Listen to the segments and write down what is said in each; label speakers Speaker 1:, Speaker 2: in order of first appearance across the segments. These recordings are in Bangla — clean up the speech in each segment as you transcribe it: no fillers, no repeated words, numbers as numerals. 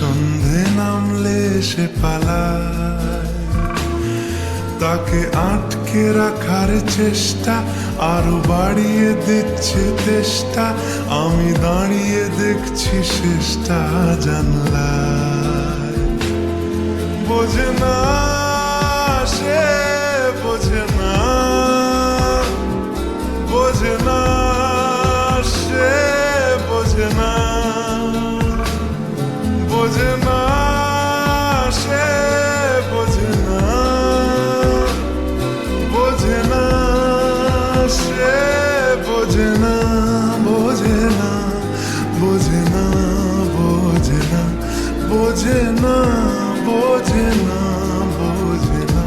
Speaker 1: সন্ধে নামলে সে পালায়, তাকে আটকে রাখার চেষ্টা আরো বাড়িয়ে দিচ্ছে তেষ্টা। আমি দাঁড়িয়ে দেখছি শেষটা জানলায়। বোঝে না সে, বোঝে না, বোঝে না সে, বোঝে না, বোঝে না সে, বোঝে না, বোঝে না সে, বোঝে না, বোঝে না, বোঝে না, বোঝে না, বোঝে না, বোঝে না, বোঝে না।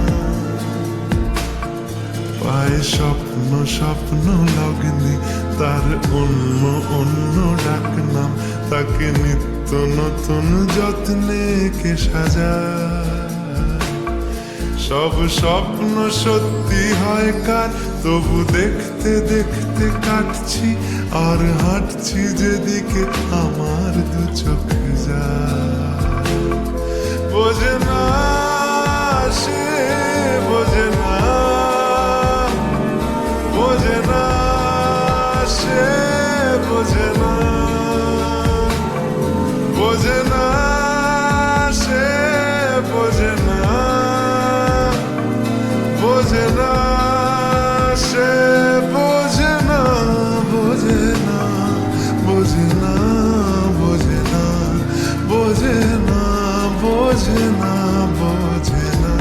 Speaker 1: পায়ে স্বপ্ন স্বপ্ন লগ্নি, তার অন্য অন্য ডাক নাম। তাকে নিত্য নতুন যত্নে কে সাজায়। সব স্বপ্ন সত্যি হয় কার, তবু দেখতে দেখতে কাটছি আর হাঁটছি যেদিকে আমার দু চোখ যায়। বোঝে না সে, বোঝে না, বোঝে না সে, বোঝে না, বোঝে না সে, বোঝে না, বোঝে না সে, বোঝে না, বোঝে না, বোঝে না, বোঝে না, বোঝে না, বোঝে না, বোঝে না।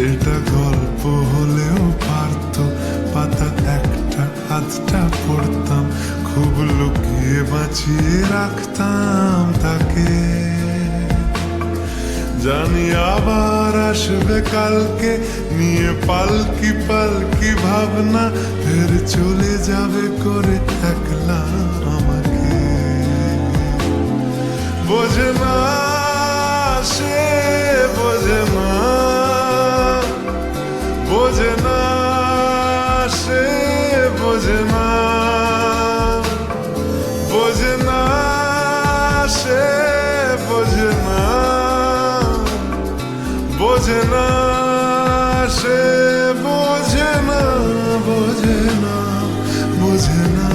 Speaker 1: এটা গল্প হলেও পারত, পাতা একটা আধটা পড়তাম, খুব লুকিয়ে বাঁচিয়ে রাখতাম তাকে। জানি আবার আসবে কালকে, নিয়ে পালকি পালকি ভাবনা, ফের চলে যাবে করে একলা আমাকে। বোঝে না সে, বোঝে না, বোঝে না সে, বোঝে না, বোঝে না সে, বোঝে না, বোঝে না সে, বোঝে না, বোঝে না, বোঝে না,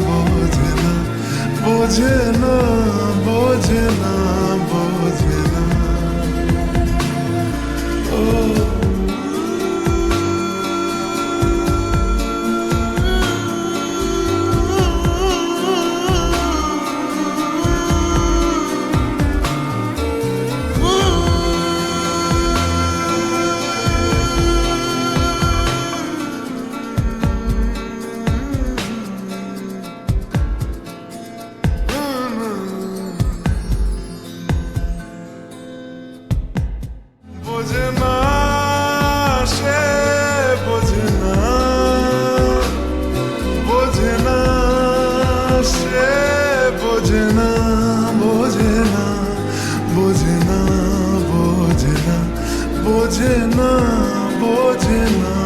Speaker 1: বোঝে না, বোঝে না, বোঝে না, বোঝে না। ও বোঝে না সে, বোঝে না, বোঝে না সে, বোঝে না, বোঝে না, বোঝে না, বোঝে না, বোঝে না, বোঝে না।